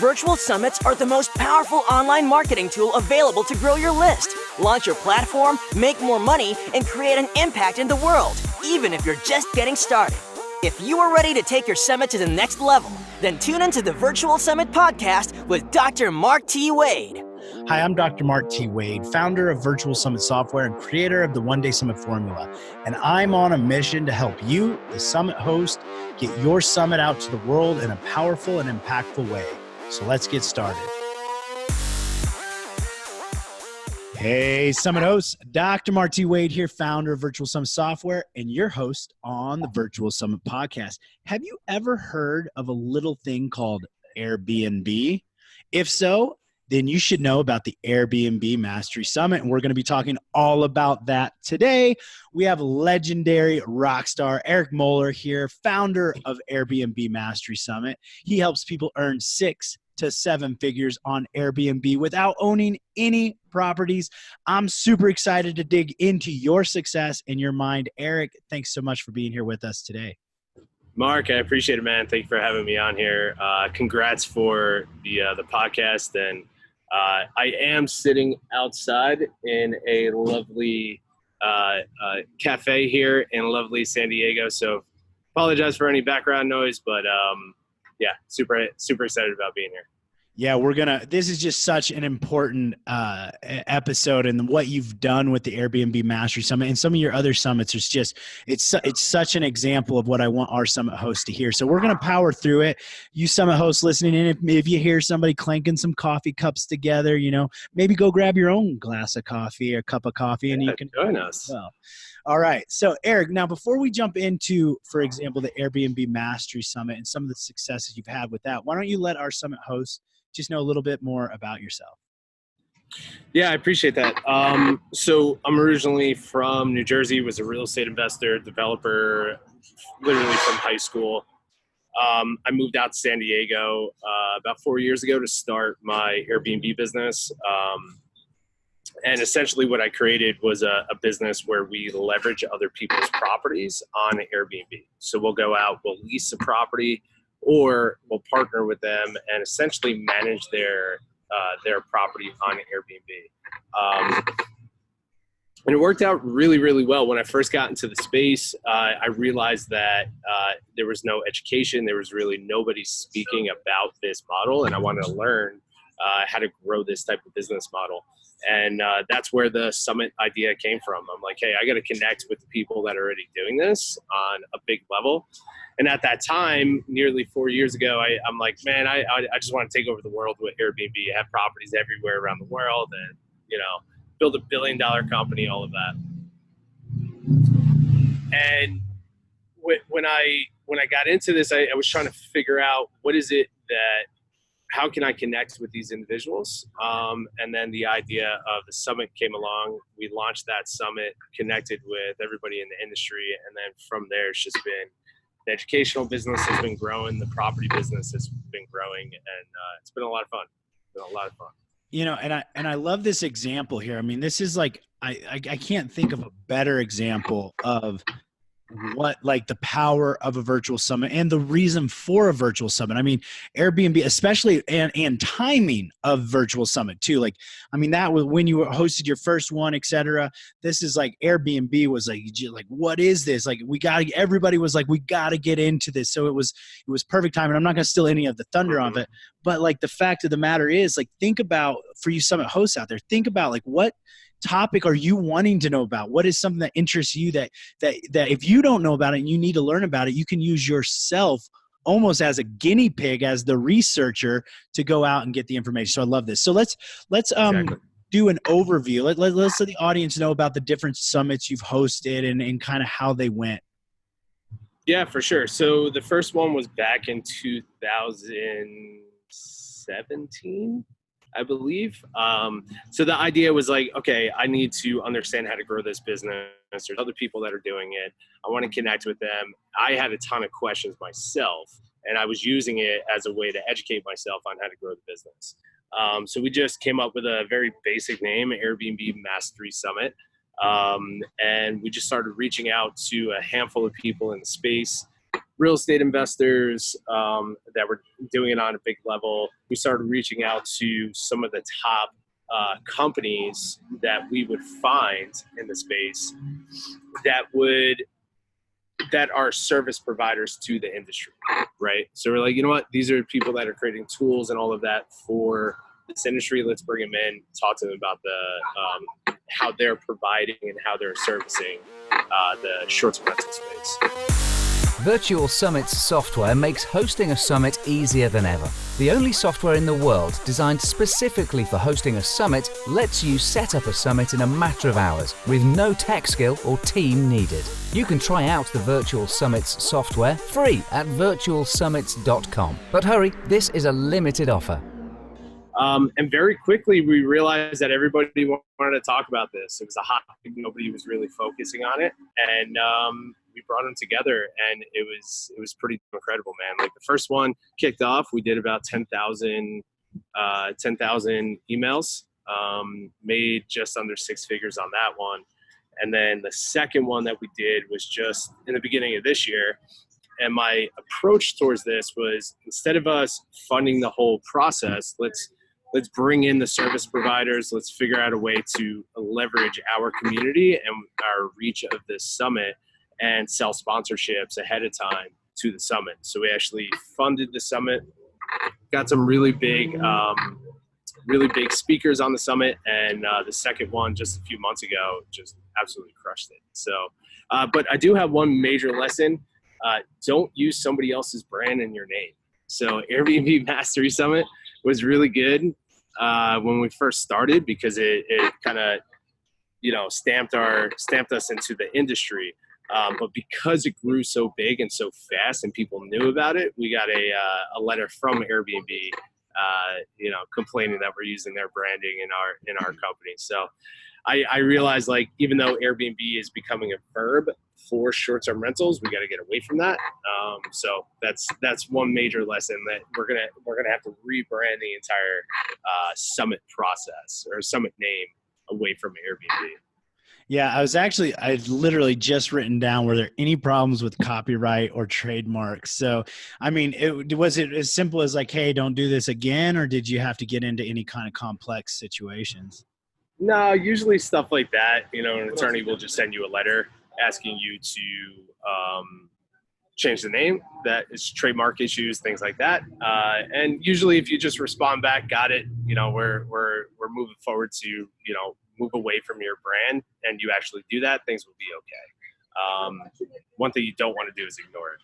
Virtual summits are the most powerful online marketing tool available to grow your list, launch your platform, make more money, and create an impact in the world, even if you're just getting started. If you are ready to take your summit to the next level, then tune into the Virtual Summit Podcast with Dr. Mark T. Wade. Hi, I'm Dr. Mark T. Wade, founder of Virtual Summit Software and creator of the One Day Summit Formula. And I'm on a mission to help you, the summit host, get your summit out to the world in a powerful and impactful way. So let's get started. Hey, Summit hosts, Dr. Mark T. Wade here, founder of Virtual Summit Software and your host on the Virtual Summit Podcast. Have you ever heard of a little thing called Airbnb? If so, then you should know about the Airbnb Mastery Summit, and we're going to be talking all about that today. We have legendary rock star Eric Moeller here, founder of Airbnb Mastery Summit. He helps people earn 6 to 7 figures on Airbnb without owning any properties. I'm super excited to dig into your success and your mind. Eric, thanks so much for being here with us today. Mark, I appreciate it, man. Thank you for having me on here. Congrats for the podcast. And I am sitting outside in a lovely cafe here in lovely San Diego. So apologize for any background noise, but yeah, super excited about being here. Yeah, this is just such an important episode, and what you've done with the Airbnb Mastery Summit and some of your other summits is just, it's such an example of what I want our summit hosts to hear. So we're going to power through it. You summit hosts listening in, if you hear somebody clanking some coffee cups together, maybe go grab your own glass of coffee or cup of coffee, and you can join us. Well, all right. So Eric, now before we jump into, for example, the Airbnb Mastery Summit and some of the successes you've had with that, why don't you let our summit hosts just know a little bit more about yourself? Yeah, I appreciate that. So I'm originally from New Jersey, was a real estate investor, developer, literally from high school. I moved out to San Diego about 4 years ago to start my Airbnb business. And essentially what I created was a business where we leverage other people's properties on Airbnb. So we'll go out, we'll lease a property, or we'll partner with them and essentially manage their property on Airbnb. And it worked out really, really well. When I first got into the space, I realized that there was no education. There was really nobody speaking about this model, and I wanted to learn how to grow this type of business model. And that's where the summit idea came from. I'm like, hey, I got to connect with the people that are already doing this on a big level. And at that time, nearly 4 years ago, I'm like, man, I just want to take over the world with Airbnb, have properties everywhere around the world, and build $1 billion company, all of that. And when I got into this, I was trying to figure out what is it how can I connect with these individuals? And then the idea of the summit came along. We launched that summit, connected with everybody in the industry. And then from there, it's just been, the educational business has been growing. The property business has been growing. And it's been a lot of fun. And I love this example here. I mean, this is like, I can't think of a better example of what, like, the power of a virtual summit and the reason for a virtual summit. I mean, Airbnb, especially, and timing of virtual summit too. Like, I mean, that was when you hosted your first one, etc. This is like, Airbnb was like, what is this? Like, everybody was like, we got to get into this. So it was perfect time. And I'm not going to steal any of the thunder of it, but like, the fact of the matter is, like, think about, for you summit hosts out there, think about, like, what topic are you wanting to know about? What is something that interests you that if you don't know about it and you need to learn about it, you can use yourself almost as a guinea pig, as the researcher, to go out and get the information. So I love this. So let's exactly. Do an overview. Let's let the audience know about the different summits you've hosted and kind of how they went. Yeah, for sure. So the first one was back in 2017. I believe. So the idea was like, okay, I need to understand how to grow this business. There's other people that are doing it. I want to connect with them. I had a ton of questions myself, and I was using it as a way to educate myself on how to grow the business. So we just came up with a very basic name, Airbnb Mastery Summit. And we just started reaching out to a handful of people in the space, real estate investors that were doing it on a big level. We started reaching out to some of the top companies that we would find in the space that are service providers to the industry, right? So we're like, you know what? These are people that are creating tools and all of that for this industry. Let's bring them in, talk to them about the how they're providing and how they're servicing the short-term rental space. Virtual Summit's software makes hosting a summit easier than ever. The only software in the world designed specifically for hosting a summit lets you set up a summit in a matter of hours with no tech skill or team needed. You can try out the Virtual Summit's software free at virtualsummits.com. But hurry, this is a limited offer. And very quickly, we realized that everybody wanted to talk about this. It was a hot topic. Nobody was really focusing on it. And we brought them together, and it was pretty incredible, man. Like the first one kicked off, we did about 10,000 emails, made just under six figures on that one. And then the second one that we did was just in the beginning of this year. And my approach towards this was, instead of us funding the whole process, let's bring in the service providers. Let's figure out a way to leverage our community and our reach of this summit and sell sponsorships ahead of time to the summit. So we actually funded the summit, got some really big speakers on the summit, and the second one just a few months ago just absolutely crushed it. So, but I do have one major lesson. Don't use somebody else's brand in your name. So Airbnb Mastery Summit was really good when we first started, because it kind of, stamped us into the industry. But because it grew so big and so fast and people knew about it, we got a letter from Airbnb, complaining that we're using their branding in our company. So I realized, like, even though Airbnb is becoming a verb for short-term rentals, we got to get away from that. So that's one major lesson, that we're gonna have to rebrand the entire summit process or summit name away from Airbnb. Yeah, I'd literally just written down, were there any problems with copyright or trademarks? So, I mean, was it as simple as like, hey, don't do this again, or did you have to get into any kind of complex situations? No, usually stuff like that. An attorney will just send you a letter asking you to change the name. That is trademark issues, things like that. And usually, if you just respond back, got it. We're moving forward to move away from your brand, and you actually do that, things will be okay. One thing you don't want to do is ignore it.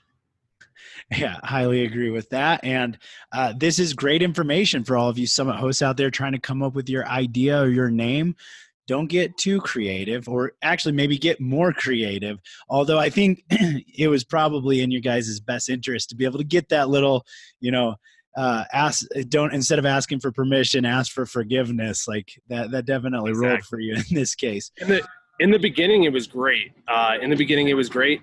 Yeah, highly agree with that. And this is great information for all of you summit hosts out there trying to come up with your idea or your name. Don't get too creative, or actually maybe get more creative. Although I think it was probably in your guys' best interest to be able to get that little, instead of asking for permission, ask for forgiveness. Like that definitely rolled for you in this case. In the beginning, it was great.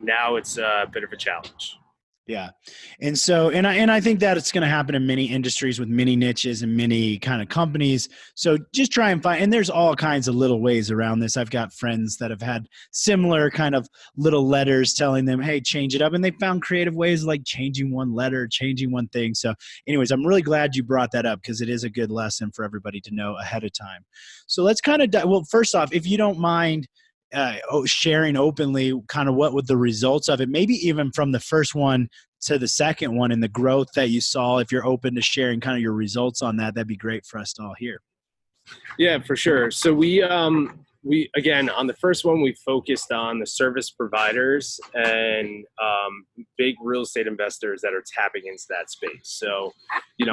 Now it's a bit of a challenge. Yeah. And so, and I think that it's going to happen in many industries with many niches and many kind of companies. So just try and find, and there's all kinds of little ways around this. I've got friends that have had similar kind of little letters telling them, hey, change it up. And they found creative ways like changing one letter, changing one thing. So anyways, I'm really glad you brought that up, because it is a good lesson for everybody to know ahead of time. So let's kind of, well, first off, if you don't mind, sharing openly kind of what were the results of it, maybe even from the first one to the second one, and the growth that you saw. If you're open to sharing kind of your results on that, that'd be great for us to all hear. Yeah, for sure. So we again, on the first one, we focused on the service providers and big real estate investors that are tapping into that space. So,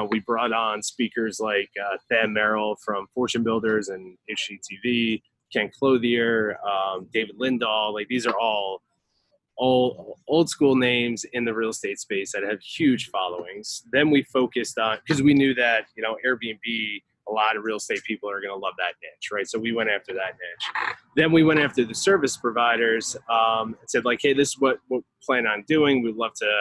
we brought on speakers like Tham Merrill from Fortune Builders and HGTV, Ken Clothier, David Lindahl. Like, these are all old school names in the real estate space that have huge followings. Then we focused on, because we knew that, Airbnb, a lot of real estate people are going to love that niche, right? So we went after that niche. Then we went after the service providers, and said, like, hey, this is what we plan on doing. We'd love to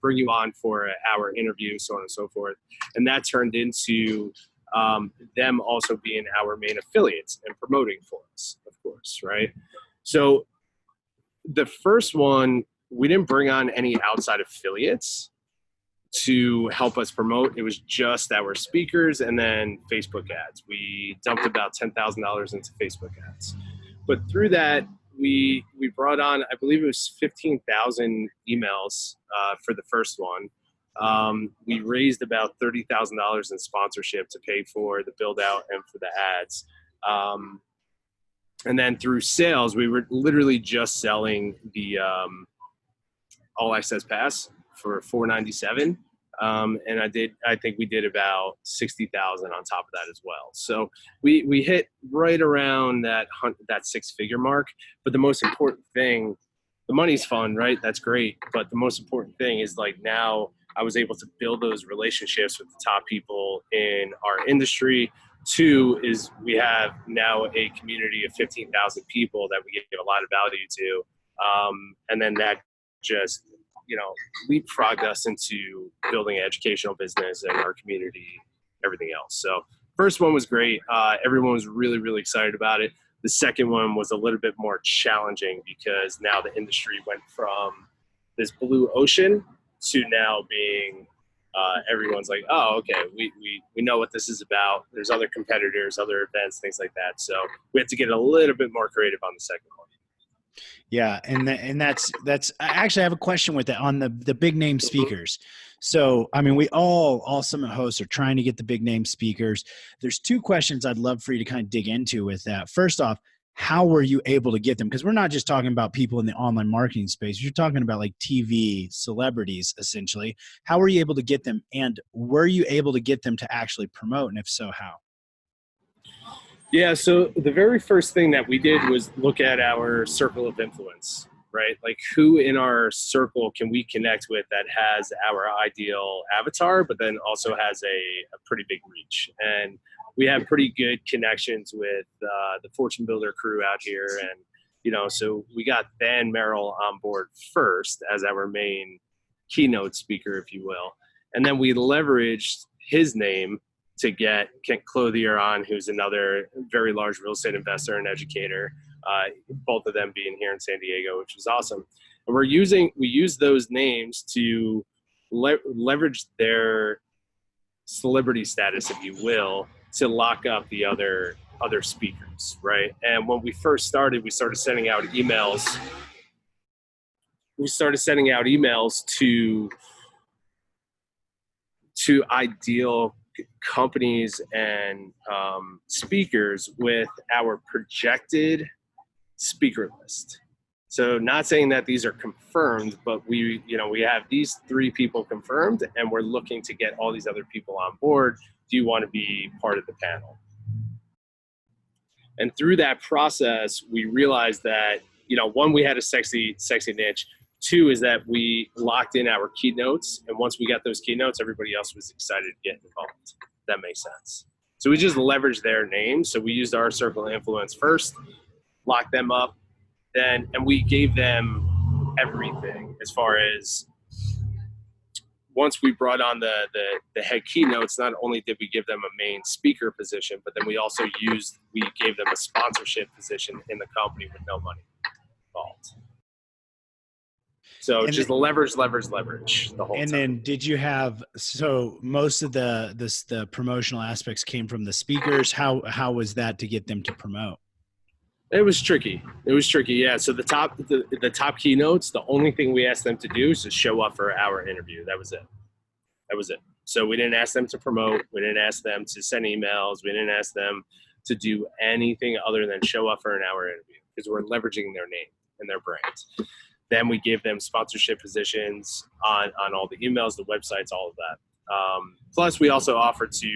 bring you on for an hour interview, so on and so forth. And that turned into them also being our main affiliates and promoting for us, of course, right? So the first one we didn't bring on any outside affiliates to help us promote. It was just our speakers and then Facebook ads. We dumped about $10,000 into Facebook ads. But through that, we brought on, I believe it was 15,000 emails for the first one. We raised about $30,000 in sponsorship to pay for the build out and for the ads. And then through sales, we were literally just selling the All Access Pass for $497. And I think we did about 60,000 on top of that as well. So we hit right around that 6-figure mark. But the most important thing, the money's fun, right? That's great. But the most important thing is like now I was able to build those relationships with the top people in our industry. 2 is we have now a community of 15,000 people that we give a lot of value to. And then that just, leapfrogged us into building an educational business and our community, everything else. So first one was great. Everyone was really, really excited about it. The second one was a little bit more challenging because now the industry went from this blue ocean to now being everyone's like, oh, okay, we know what this is about. There's other competitors, other events, things like that. So we had to get a little bit more creative on the second one. Yeah, and that's actually I have a question with that on the big name speakers. So I mean, we all summit hosts are trying to get the big name speakers. There's 2 questions I'd love for you to kind of dig into with that. First off, how were you able to get them? Because we're not just talking about people in the online marketing space. You're talking about like TV celebrities, essentially. How were you able to get them? And were you able to get them to actually promote? And if so, how? Yeah, so the very first thing that we did was look at our circle of influence, right? Like who in our circle can we connect with that has our ideal avatar, but then also has a pretty big reach. And we have pretty good connections with the Fortune Builder crew out here. And, so we got Dan Merrill on board first as our main keynote speaker, if you will. And then we leveraged his name to get Kent Clothier on, who's another very large real estate investor and educator, both of them being here in San Diego, which was awesome. And we use those names to leverage their celebrity status, if you will, to lock up the other speakers, right? And when we first started, we started sending out emails. To ideal companies and speakers with our projected speaker list. So not saying that these are confirmed, but we have these 3 people confirmed and we're looking to get all these other people on board. Do you want to be part of the panel? And through that process, we realized that, 1, we had a sexy niche. 2 is that we locked in our keynotes. And once we got those keynotes, everybody else was excited to get involved. That makes sense. So we just leveraged their names. So we used our circle of influence first, locked them up, and we gave them everything as far as once we brought on the head keynotes, not only did we give them a main speaker position, but then we gave them a sponsorship position in the company with no money involved. So just leverage the whole time. And then did you have, so most of the promotional aspects came from the speakers. How was that to get them to promote? It was tricky. Yeah. So the top keynotes, the only thing we asked them to do is to show up for our interview. That was it. So we didn't ask them to promote. We didn't ask them to send emails. We didn't ask them to do anything other than show up for an hour interview because we're leveraging their name and their brand. Then we gave them sponsorship positions on all the emails, the websites, all of that. Plus, we also offered to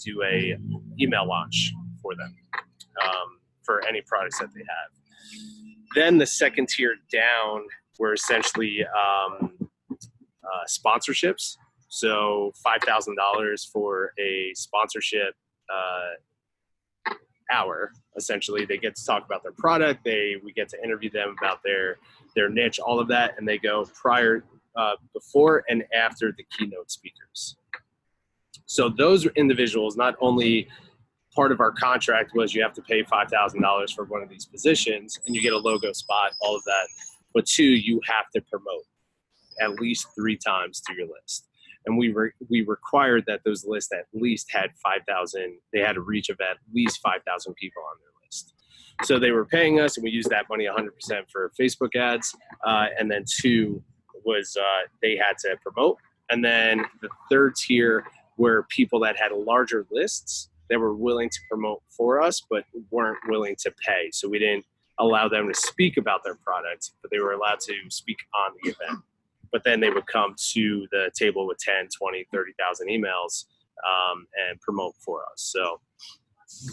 do a email launch for them for any products that they have. Then the second tier down were essentially sponsorships. So $5,000 for a sponsorship hour. Essentially, they get to talk about their product. We get to interview them about their niche, all of that, and they go before and after the keynote speakers. So those individuals, not only part of our contract was you have to pay $5,000 for one of these positions and you get a logo spot, all of that, but 2, you have to promote at least 3 times to your list. And we required that those lists at least had 5,000. They had a reach of at least 5,000 people on their list. So they were paying us, and we used that money 100% for Facebook ads. And then 2 was they had to promote. And then the third tier were people that had larger lists that were willing to promote for us, but weren't willing to pay. So we didn't allow them to speak about their product, but they were allowed to speak on the event. But then they would come to the table with 10, 20, 30,000 emails and promote for us. So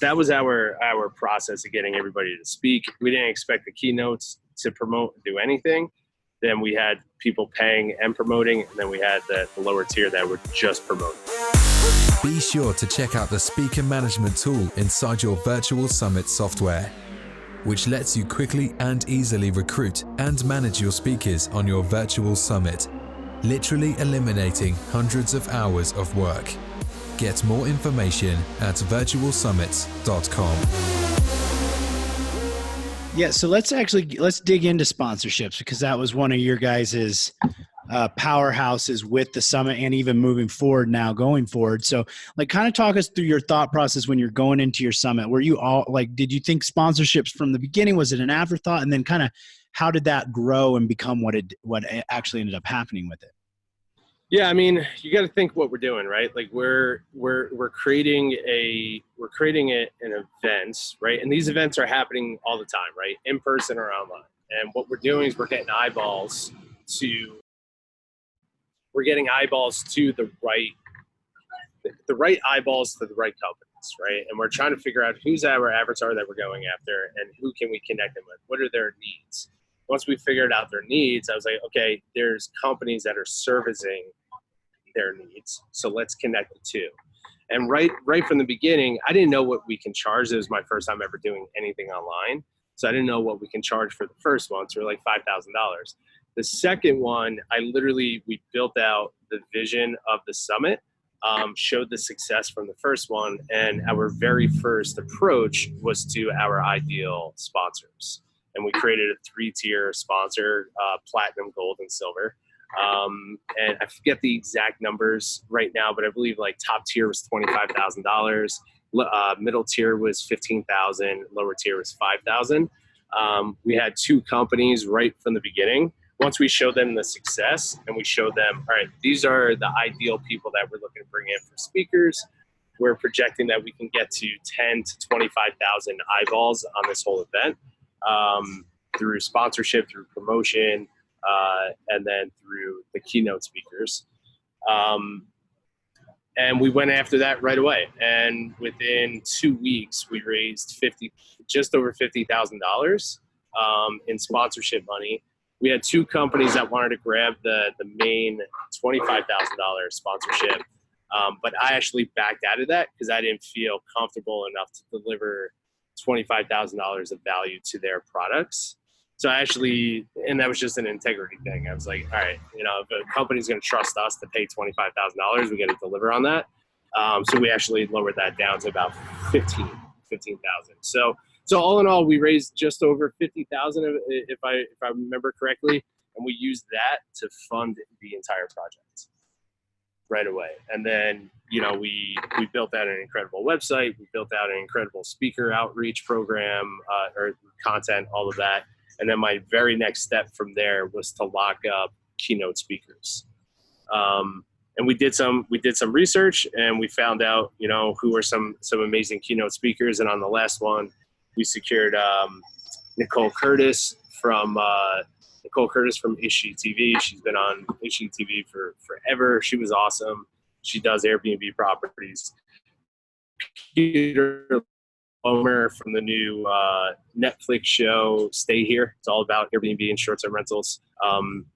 that was our process of getting everybody to speak. We didn't expect the keynotes to promote and do anything. Then we had people paying and promoting, and then we had the lower tier that would just promote. Be sure to check out the speaker management tool inside your virtual summit software, which lets you quickly and easily recruit and manage your speakers on your virtual summit, literally eliminating hundreds of hours of work. Get more information at virtualsummits.com. Yeah, so let's dig into sponsorships, because that was one of your guys's powerhouses with the summit and even moving forward now going forward. So like kind of talk us through your thought process when you're going into your summit. Were you all like, did you think sponsorships from the beginning? Was it an afterthought? And then kind of how did that grow and become what actually ended up happening with it? Yeah, I mean, you got to think what we're doing, right? Like we're creating an event, right? And these events are happening all the time, right? In person or online. And what we're doing is we're getting eyeballs to the right eyeballs to the right companies, right? And we're trying to figure out who's our avatar that we're going after and who can we connect them with? What are their needs? Once we figured out their needs, I was like, okay, there's companies that are servicing their needs, so let's connect the two. And right from the beginning, I didn't know what we can charge. It was my first time ever doing anything online, so I didn't know what we can charge for the first one. So we're like $5,000. The second one, we built out the vision of the summit, showed the success from the first one, and our very first approach was to our ideal sponsors. And we created a 3-tier sponsor, platinum, gold, and silver. And I forget the exact numbers right now, but I believe like top tier was $25,000, middle tier was $15,000, lower tier was $5,000. We had 2 companies right from the beginning. Once we showed them the success and we showed them, all right, these are the ideal people that we're looking to bring in for speakers. We're projecting that we can get to 10 to 25,000 eyeballs on this whole event. Through sponsorship, through promotion, and then through the keynote speakers. And we went after that right away. And within 2 weeks, we raised just over $50,000 in sponsorship money. We had 2 companies that wanted to grab the main $25,000 sponsorship. But I actually backed out of that because I didn't feel comfortable enough to deliver $25,000 of value to their products. So and that was just an integrity thing. I was like, all right, if a company's going to trust us to pay $25,000, we got to deliver on that. So we actually lowered that down to about 15,000. So all in all, we raised just over 50,000, if I remember correctly, and we used that to fund the entire project right away. And then, we built out an incredible website. We built out an incredible speaker outreach program, or content, all of that. And then my very next step from there was to lock up keynote speakers. And we did some research, and we found out, who are some amazing keynote speakers. And on the last one, we secured Nicole Curtis from HGTV. She's been on HGTV for forever. She was awesome. She does Airbnb properties. Peter Lomer from the new Netflix show Stay Here. It's all about Airbnb and short-term rentals.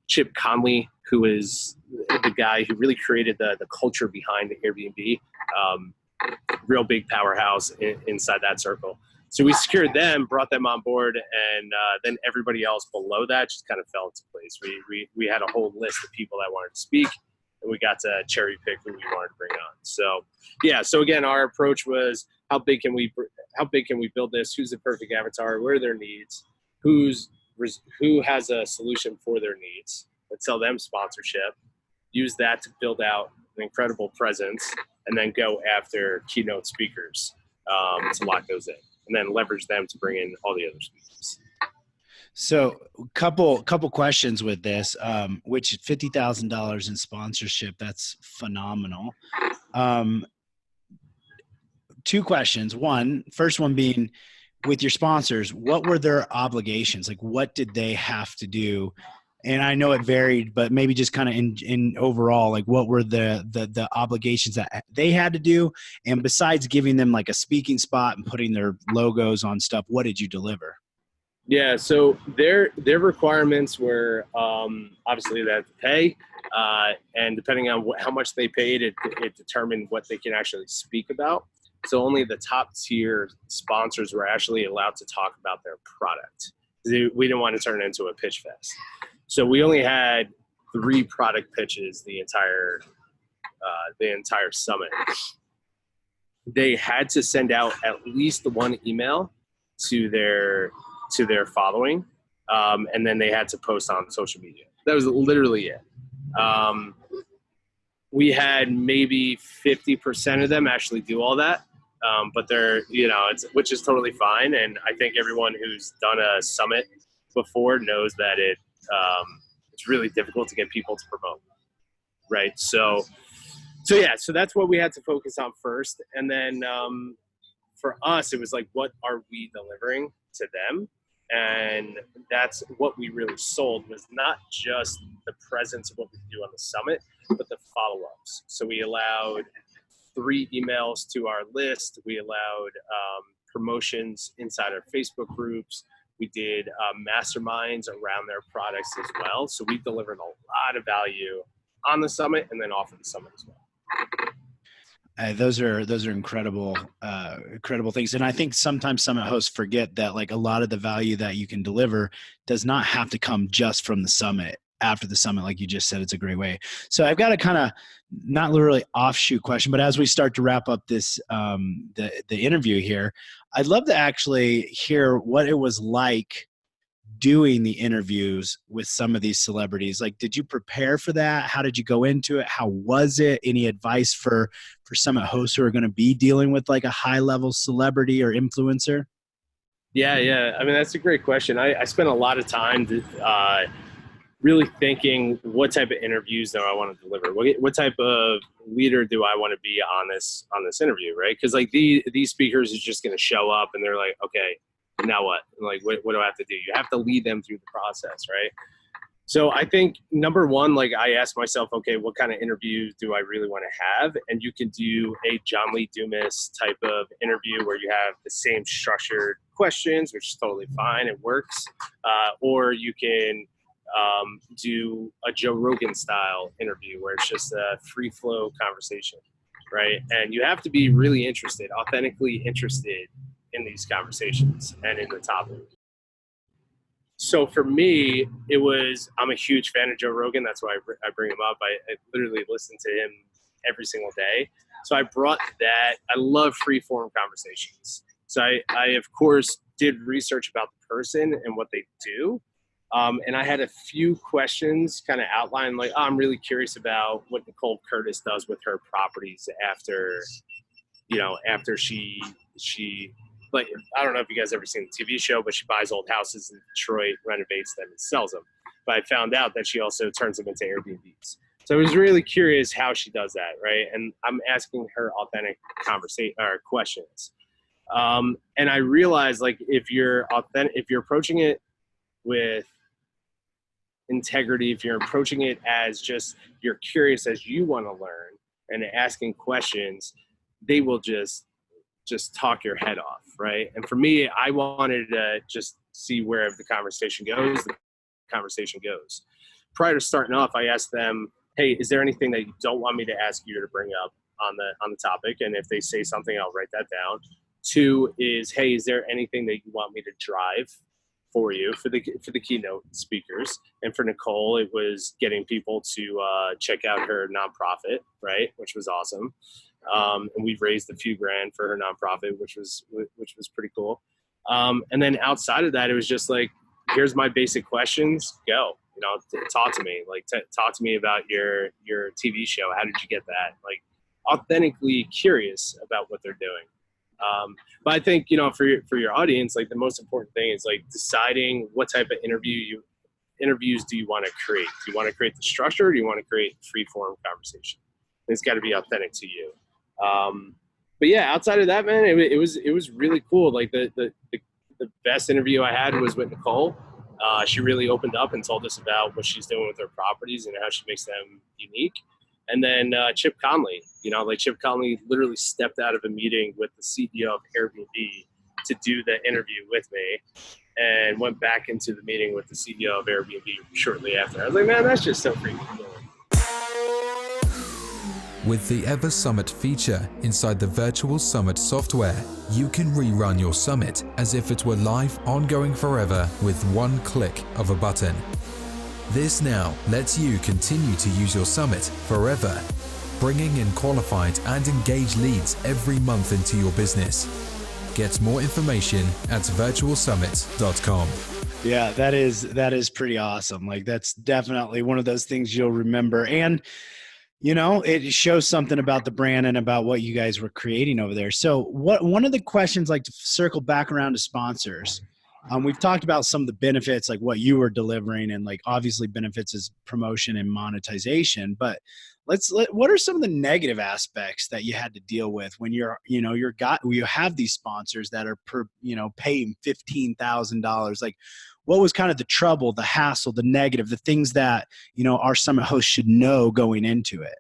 Chip Conley, who is the guy who really created the culture behind Airbnb. Real big powerhouse inside that circle. So we secured them, brought them on board, and then everybody else below that just kind of fell into place. We had a whole list of people that wanted to speak, and we got to cherry pick who we wanted to bring on. So yeah, so again, our approach was how big can we build this? Who's the perfect avatar? What are their needs? Who's who has a solution for their needs. Let's sell them sponsorship, use that to build out an incredible presence, and then go after keynote speakers to lock those in, and then leverage them to bring in all the other speakers. So couple questions with this, which $50,000 in sponsorship, that's phenomenal. Two questions. First one being, with your sponsors, what were their obligations? Like, what did they have to do? And I know it varied, but maybe just kind of in overall, like, what were the obligations that they had to do? And besides giving them like a speaking spot and putting their logos on stuff, what did you deliver? Yeah, so their requirements were obviously they had to pay, and depending on how much they paid, it determined what they can actually speak about. So only the top tier sponsors were actually allowed to talk about their product. We didn't want to turn it into a pitch fest. So we only had 3 product pitches the entire summit. They had to send out at least one email to their following, and then they had to post on social media. That was literally it. We had maybe 50% of them actually do all that, but they're, which is totally fine. And I think everyone who's done a summit before knows that it's really difficult to get people to promote, right? So that's what we had to focus on first. And then for us, it was like, what are we delivering to them? And that's what we really sold, was not just the presence of what we do on the summit, but the follow-ups. So we allowed 3 emails to our list. We allowed promotions inside our Facebook groups. We did masterminds around their products as well. So we delivered a lot of value on the summit and then off of the summit as well. Those are incredible things. And I think sometimes summit hosts forget that, like, a lot of the value that you can deliver does not have to come just from the summit. After the summit, like you just said, it's a great way. So I've got a kind of not literally offshoot question, but as we start to wrap up this, the interview here, I'd love to actually hear what it was like doing the interviews with some of these celebrities. Like, did you prepare for that? How did you go into it? How was it? Any advice for summit hosts who are going to be dealing with like a high level celebrity or influencer? Yeah. I mean, that's a great question. I spent a lot of time really thinking, what type of interviews do I want to deliver? What type of leader do I want to be on this interview, right? Because like these speakers is just going to show up and they're like, okay, now what? Like, what do I have to do? You have to lead them through the process, right? So I think number one, like, I asked myself, okay, what kind of interviews do I really want to have? And you can do a John Lee Dumas type of interview where you have the same structured questions, which is totally fine. It works. Or you can do a Joe Rogan style interview where it's just a free flow conversation, right? And you have to be really interested, authentically interested in these conversations and in the topic. So for me, I'm a huge fan of Joe Rogan. That's why I bring him up. I literally listen to him every single day. So I brought that. I love free form conversations. So I of course did research about the person and what they do. And I had a few questions kind of outlined, like, I'm really curious about what Nicole Curtis does with her properties after she like, I don't know if you guys ever seen the TV show, but she buys old houses in Detroit, renovates them, and sells them. But I found out that she also turns them into Airbnbs. So I was really curious how she does that, right? And I'm asking her authentic questions. And I realized, like, if you're approaching it with integrity, if you're approaching it as just you're curious as you want to learn and asking questions, they will just talk your head off, right? And for me, I wanted to just see where the conversation goes. Prior to starting off, I asked them, hey, is there anything that you don't want me to ask you to bring up on the topic? And if they say something, I'll write that down. 2 is, hey, is there anything that you want me to drive for you for the keynote speakers? And for Nicole, it was getting people to check out her nonprofit, right, which was awesome. And we've raised a few grand for her nonprofit, which was pretty cool. And then outside of that, it was just like, here's my basic questions. Go, talk to me. Like, talk to me about your TV show. How did you get that? Like, authentically curious about what they're doing. But I think, for your audience, like, the most important thing is like deciding what type of interviews do you want to create? Do you want to create the structure, or do you want to create free form conversation? It's got to be authentic to you. But yeah, outside of that, man, it was really cool. Like the best interview I had was with Nicole. She really opened up and told us about what she's doing with her properties and how she makes them unique. And then Chip Conley, Chip Conley literally stepped out of a meeting with the CEO of Airbnb to do the interview with me, and went back into the meeting with the CEO of Airbnb shortly after. I was like, man, that's just so freaking cool. With the Ever Summit feature inside the Virtual Summit software, you can rerun your summit as if it were live, ongoing forever with one click of a button. This now lets you continue to use your summit forever, bringing in qualified and engaged leads every month into your business. Get more information at virtualsummit.com. Yeah, that is pretty awesome. Like, that's definitely one of those things you'll remember. And it shows something about the brand and about what you guys were creating over there. So one of the questions, like, to circle back around to sponsors, we've talked about some of the benefits, like what you were delivering, and like obviously benefits is promotion and monetization. But what are some of the negative aspects that you had to deal with when you have these sponsors that are paying $15,000? Like, what was kind of the trouble, the hassle, the negative, the things that, our summit hosts should know going into it?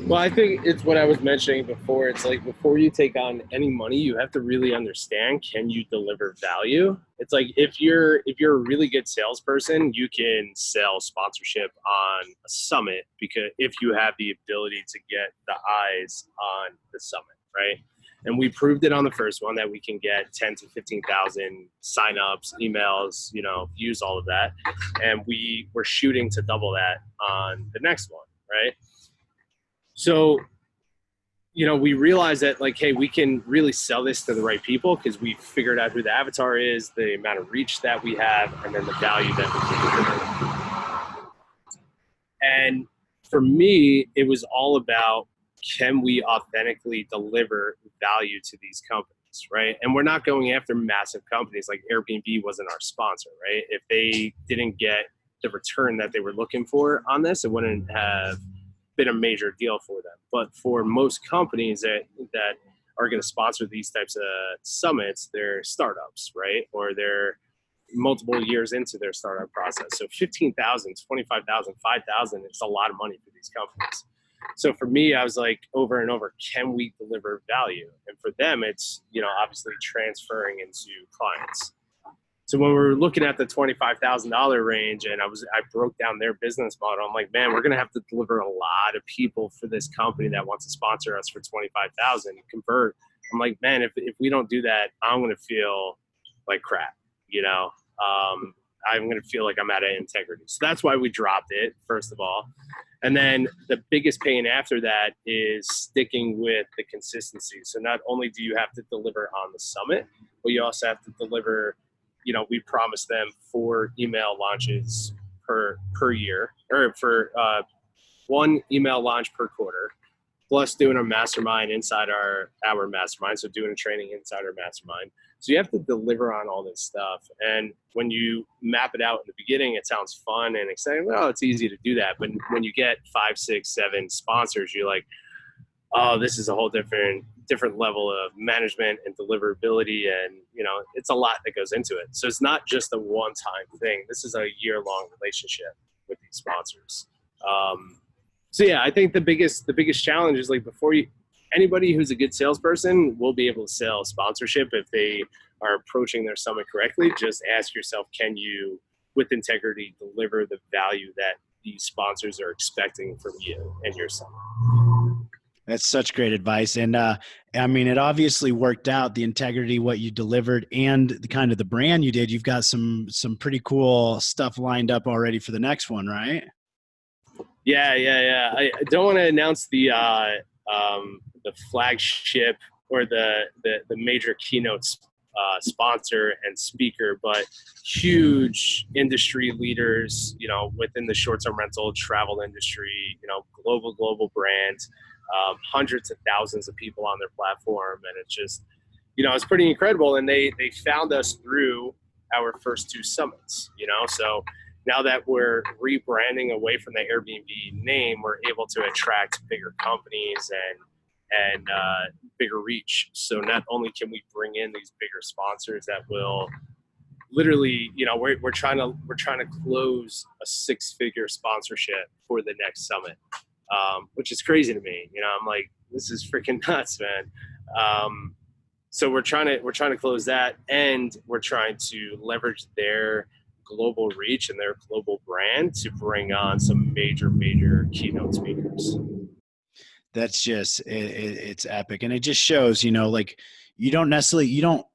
Well, I think it's what I was mentioning before. It's like, before you take on any money, you have to really understand, can you deliver value? It's like, if you're a really good salesperson, you can sell sponsorship on a summit, because if you have the ability to get the eyes on the summit, right? And we proved it on the first one that we can get 10 to 15,000 signups, emails, views, all of that. And we were shooting to double that on the next one, right? So, we realized that, like, hey, we can really sell this to the right people because we figured out who the avatar is, the amount of reach that we have, and then the value that we can deliver. And for me, it was all about, can we authentically deliver value to these companies, right? And we're not going after massive companies. Like, Airbnb wasn't our sponsor, right? If they didn't get the return that they were looking for on this, it wouldn't have been a major deal for them. But for most companies that are going to sponsor these types of summits, they're startups, right? Or they're multiple years into their startup process. So 15,000, 25,000, 5,000, it's a lot of money for these companies. So for me, I was like, over and over, can we deliver value? And for them, it's, obviously transferring into clients. So when we were looking at the $25,000 range, and I broke down their business model, I'm like, man, we're going to have to deliver a lot of people for this company that wants to sponsor us for $25,000 convert. I'm like, man, if we don't do that, I'm going to feel like crap, I'm going to feel like I'm out of integrity. So that's why we dropped it, first of all. And then the biggest pain after that is sticking with the consistency. So not only do you have to deliver on the summit, but you also have to deliver, we promised them 4 email launches per year, or for 1 email launch per quarter, plus doing a mastermind inside our mastermind. So doing a training inside our mastermind. So you have to deliver on all this stuff. And when you map it out in the beginning, it sounds fun and exciting. Well, it's easy to do that. But when you get 5, 6, 7 sponsors, you're like, oh, this is a whole different level of management and deliverability. And, it's a lot that goes into it. So it's not just a one-time thing. This is a year-long relationship with these sponsors. So yeah, I think the biggest challenge is, like, anybody who's a good salesperson will be able to sell sponsorship if they are approaching their summit correctly. Just ask yourself, can you, with integrity, deliver the value that these sponsors are expecting from you and your summit? That's such great advice. And it obviously worked out, the integrity, what you delivered, and the kind of the brand you did. You've got some pretty cool stuff lined up already for the next one, right? Yeah. I don't want to announce the flagship or the major keynote sponsor and speaker, but huge industry leaders, within the short-term rental travel industry, global brands, hundreds of thousands of people on their platform. And it's just, it's pretty incredible. And they found us through our first 2 summits, so now that we're rebranding away from the Airbnb name, we're able to attract bigger companies and bigger reach. So not only can we bring in these bigger sponsors that will literally, we're trying to close a 6-figure sponsorship for the next summit, which is crazy to me. I'm like, this is freaking nuts, man. So we're trying to close that, and we're trying to leverage their global reach and their global brand to bring on some major keynote speakers. That's just, it's epic. And it just shows, like you don't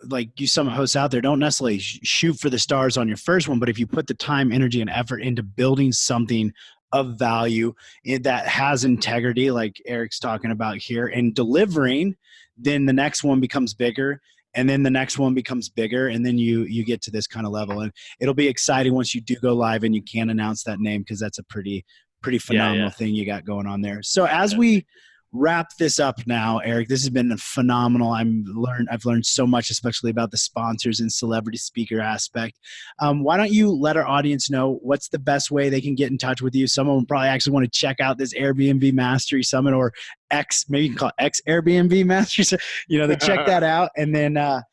like you summit hosts out there, don't necessarily shoot for the stars on your first one, but if you put the time, energy, and effort into building something of value that has integrity, like Eric's talking about here, and delivering, then the next one becomes bigger. And then the next one becomes bigger, and then you get to this kind of level. And it'll be exciting once you do go live and you can announce that name, because that's a pretty phenomenal thing you got going on there. So as we wrap this up now, Eric, this has been phenomenal. I've learned so much, especially about the sponsors and celebrity speaker aspect. Why don't you let our audience know what's the best way they can get in touch with you? Some of them probably actually want to check out this Airbnb Mastery Summit, or maybe you can call it X Airbnb Mastery. So, they check that out, and then how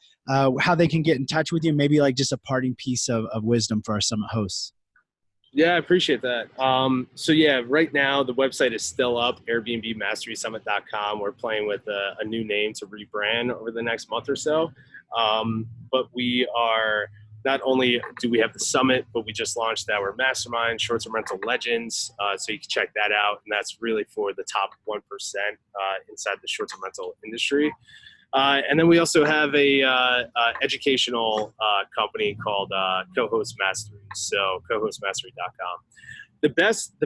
they can get in touch with you. Maybe like just a parting piece of wisdom for our summit hosts. Yeah, I appreciate that. So yeah, right now the website is still up, airbnbmasterysummit.com. We're playing with a new name to rebrand over the next month or so. But we are, not only do we have the summit, but we just launched our mastermind, Short-Term Rental Legends. So you can check that out. And that's really for the top 1% inside the short-term rental industry. And then we also have a educational company called Co-Host Mastery. So cohostmastery.com. The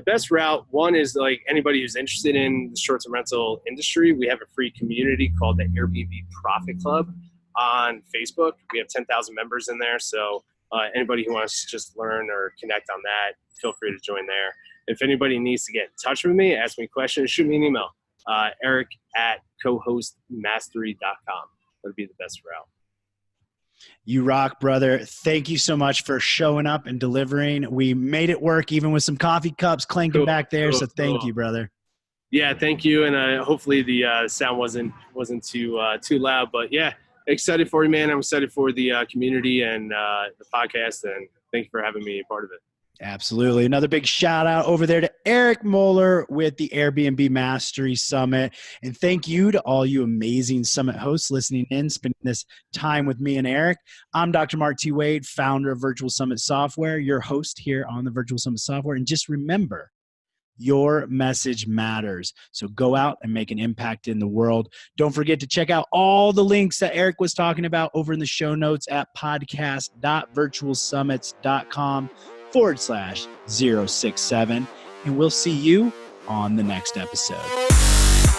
best route, one is like anybody who's interested in the short-term rental industry. We have a free community called the Airbnb Profit Club on Facebook. We have 10,000 members in there. So anybody who wants to just learn or connect on that, feel free to join there. If anybody needs to get in touch with me, ask me questions, shoot me an email. Eric@cohostmastery.com. That'd be the best route. You rock, brother. Thank you so much for showing up and delivering. We made it work, even with some coffee cups clanking back there. So thank you, brother. Yeah, thank you. And hopefully the sound wasn't too loud. But yeah, excited for you, man. I'm excited for the community and the podcast. And thank you for having me a part of it. Absolutely. Another big shout out over there to Eric Moeller with the Airbnb Mastery Summit. And thank you to all you amazing summit hosts listening in, spending this time with me and Eric. I'm Dr. Mark T. Wade, founder of Virtual Summit Software, your host here on the Virtual Summit Software. And just remember, your message matters. So go out and make an impact in the world. Don't forget to check out all the links that Eric was talking about over in the show notes at podcast.virtualsummits.com/067. And we'll see you on the next episode.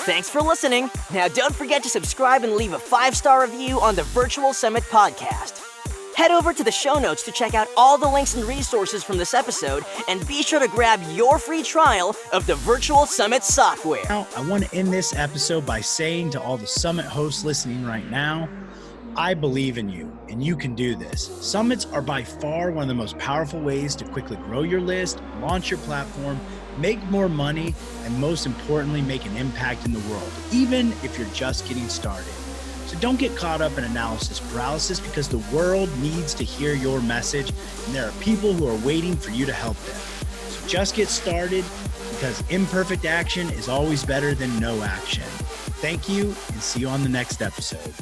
Thanks for listening. Now don't forget to subscribe and leave a 5-star review on the Virtual Summit podcast. Head over to the show notes to check out all the links and resources from this episode, and be sure to grab your free trial of the Virtual Summit software. Now, I want to end this episode by saying to all the summit hosts listening right now, I believe in you, and you can do this. Summits are by far one of the most powerful ways to quickly grow your list, launch your platform, make more money, and most importantly, make an impact in the world, even if you're just getting started. So don't get caught up in analysis paralysis, because the world needs to hear your message, and there are people who are waiting for you to help them. So just get started, because imperfect action is always better than no action. Thank you, and see you on the next episode.